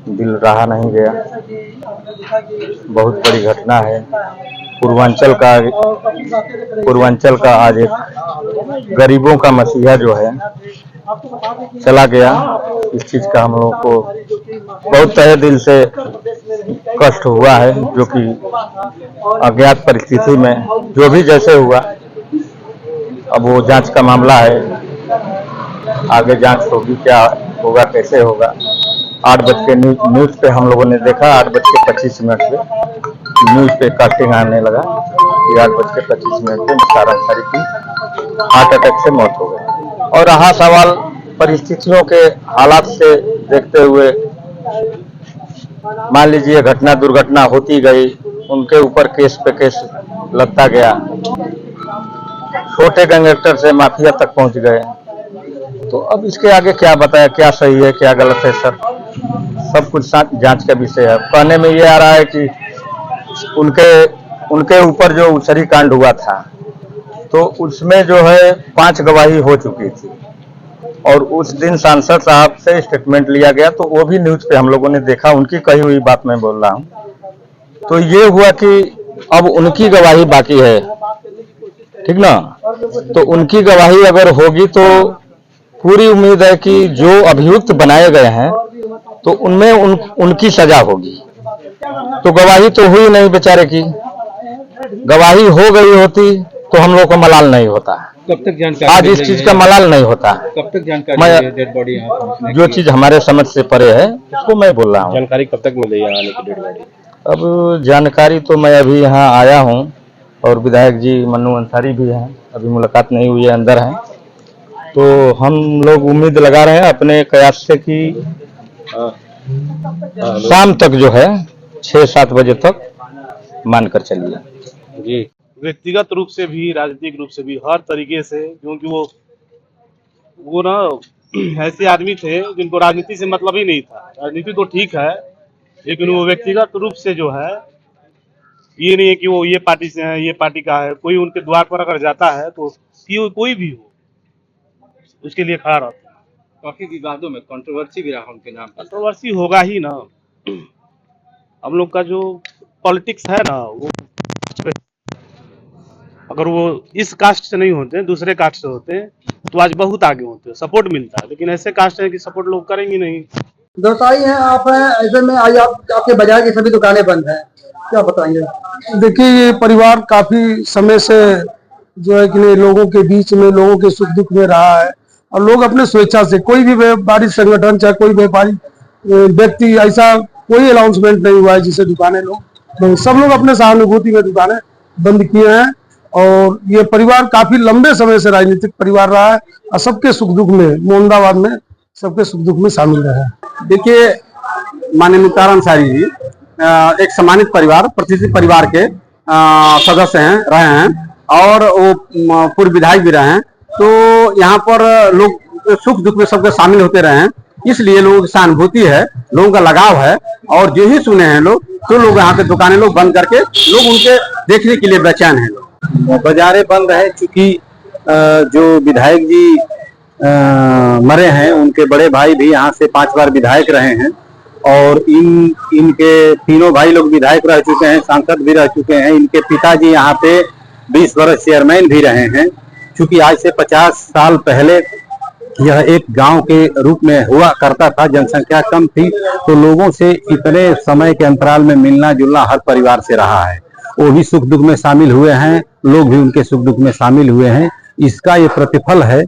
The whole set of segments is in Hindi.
दिल रहा नहीं गया। बहुत बड़ी घटना है। पूर्वांचल का आज एक गरीबों का मसीहा जो है चला गया। इस चीज का हम लोगों को बहुत तहे दिल से कष्ट हुआ है, जो कि अज्ञात परिस्थिति में जो भी जैसे हुआ, अब वो जांच का मामला है। आगे जांच होगी, क्या होगा, कैसे होगा। 8 बज के न्यूज पे हम लोगों ने देखा, 8:25 पे न्यूज पे कास्टिंग आने लगा कि 8:25 पे मुख्तार अंसारी की हार्ट अटैक से मौत हो गई। और रहा सवाल परिस्थितियों के हालात से देखते हुए, मान लीजिए घटना दुर्घटना होती गई, उनके ऊपर केस पे केस लगता गया, छोटे गैंगस्टर से माफिया तक पहुंच गए। तो अब इसके आगे क्या बताया, क्या सही है क्या गलत है सर, सब कुछ जांच का विषय है। कहने में ये आ रहा है कि उनके ऊपर जो उचरी कांड हुआ था, तो उसमें जो है 5 गवाही हो चुकी थी, और उस दिन सांसद साहब से स्टेटमेंट लिया गया, तो वो भी न्यूज पे हम लोगों ने देखा, उनकी कही हुई बात मैं बोल रहा हूँ। तो ये हुआ कि अब उनकी गवाही बाकी है, ठीक ना। तो उनकी गवाही अगर होगी तो पूरी उम्मीद है कि जो अभियुक्त बनाए गए हैं तो उनमें उनकी सजा होगी। तो गवाही तो हुई नहीं बेचारे की, गवाही हो गई होती तो हम लोग को मलाल नहीं होता। कब तक जानकारी, आज इस चीज का मलाल नहीं होता। कब तक जानकारी डेड बॉडी जो चीज हमारे समझ से परे है उसको मैं बोल रहा हूँ। जानकारी कब तक मिलेगी आने की डेड बॉडी? अब जानकारी तो मैं अभी यहाँ आया हूँ, और विधायक जी मन्नू अंसारी भी हैं, अभी मुलाकात नहीं हुई है, अंदर हैं। तो हम लोग उम्मीद लगा रहे हैं अपने कयास से कि शाम तक जो है 6-7 बजे तक मानकर चलिए जी। व्यक्तिगत रूप से भी, राजनीतिक रूप से भी, हर तरीके से, क्योंकि वो ना ऐसे आदमी थे जिनको राजनीति से मतलब ही नहीं था। राजनीति तो ठीक है, लेकिन वो व्यक्तिगत रूप से जो है, ये नहीं है कि वो ये पार्टी से है, ये पार्टी का है। कोई उनके द्वार पर अगर जाता है तो कोई भी हो, उसके लिए खड़ा रहता है। काफी विवादों में कंट्रोवर्सी भी रहा उनके नाम। कंट्रोवर्सी होगा ही ना। हम लोग का जो पॉलिटिक्स है ना, वो अगर वो इस कास्ट से नहीं होते, दूसरे कास्ट से होते, तो आज बहुत आगे होते, सपोर्ट मिलता है। लेकिन ऐसे कास्ट है कि सपोर्ट लोग करेंगे नहीं। व्यवसायी हैं आप, हैं ऐसे में आज आपके बाजार की सभी दुकानें बंद हैं, क्या बताएंगे? देखिए, ये परिवार काफी समय से जो है कि लोगों के बीच में, लोगों के सुख दुख में रहा है, और लोग अपने स्वेच्छा से, कोई भी व्यापारी संगठन चाहे कोई व्यापारी व्यक्ति, ऐसा कोई अनाउंसमेंट नहीं हुआ है जिसे दुकानें लोग सब लोग अपने सहानुभूति में दुकानें बंद किए हैं। और ये परिवार काफी लंबे समय से राजनीतिक परिवार रहा है, और सबके सुख दुख में, मोहम्मदाबाद में सबके सुख दुख में शामिल रहे हैं। देखिए, माननीय मुख्तार अंसारी जी एक सम्मानित परिवार, प्रतिष्ठित परिवार के सदस्य रहे हैं, और वो पूर्व विधायक भी रहे हैं। तो यहाँ पर लोग सुख दुख में सबके शामिल होते रहे हैं, इसलिए लोगों की सहानुभूति है, लोगों का लगाव है। और जो ही सुने हैं लोग, तो लोग यहाँ पे दुकानें लोग बंद करके लोग उनके देखने के लिए बेचैन हैं। बाजारें बंद है, चूंकि जो विधायक जी मरे हैं, उनके बड़े भाई भी यहाँ से 5 बार विधायक रहे हैं, और इनके तीनों भाई लोग विधायक रह चुके हैं, सांसद भी रह चुके हैं। इनके पिताजी यहाँ पे 20 वर्ष चेयरमैन भी रहे हैं। चूंकि आज से 50 साल पहले यह एक गांव के रूप में हुआ करता था, जनसंख्या कम थी, तो लोगों से इतने समय के अंतराल में मिलना जुलना हर परिवार से रहा है। वो भी सुख दुख में शामिल हुए हैं, लोग भी उनके सुख दुख में शामिल हुए हैं। इसका ये प्रतिफल है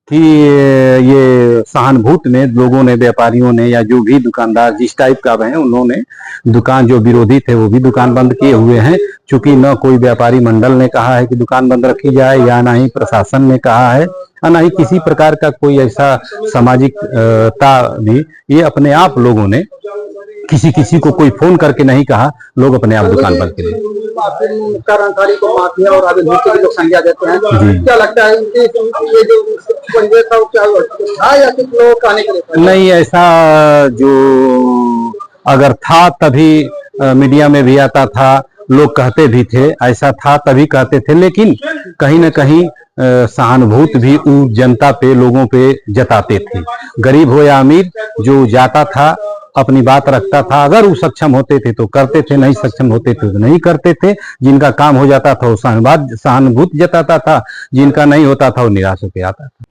कि ये सहानुभूति ने लोगों ने, व्यापारियों ने, या जो भी दुकानदार जिस टाइप का हैं, उन्होंने दुकान, जो विरोधी थे वो भी दुकान बंद किए हुए हैं। चूंकि न कोई व्यापारी मंडल ने कहा है कि दुकान बंद रखी जाए, या ना ही प्रशासन ने कहा है, और ना ही किसी प्रकार का कोई ऐसा सामाजिकता भी, ये अपने आप लोगों ने, किसी को कोई फोन करके नहीं कहा, लोग अपने आप दुकान बंद कर दिए। मुख्तार अंसारी को माफिया और अभियुक्त की लोग संज्ञा देते हैं, क्या लगता है इनके ये जो परिवेश था, क्या था या किस लोगों का आने के लिए? नहीं, ऐसा जो अगर था तभी मीडिया में भी आता था, लोग कहते भी थे, ऐसा था तभी कहते थे, लेकिन कहीं न कहीं सहानुभूति भी वो जनता पे, लोगों पे जताते थे। गरीब हो या अमीर, जो जाता था अपनी बात रखता था। अगर वो सक्षम होते थे तो करते थे, नहीं सक्षम होते थे तो नहीं करते थे। जिनका काम हो जाता था वो सहानुभूति जताता था, जिनका नहीं होता था वो निराश होकर आता था।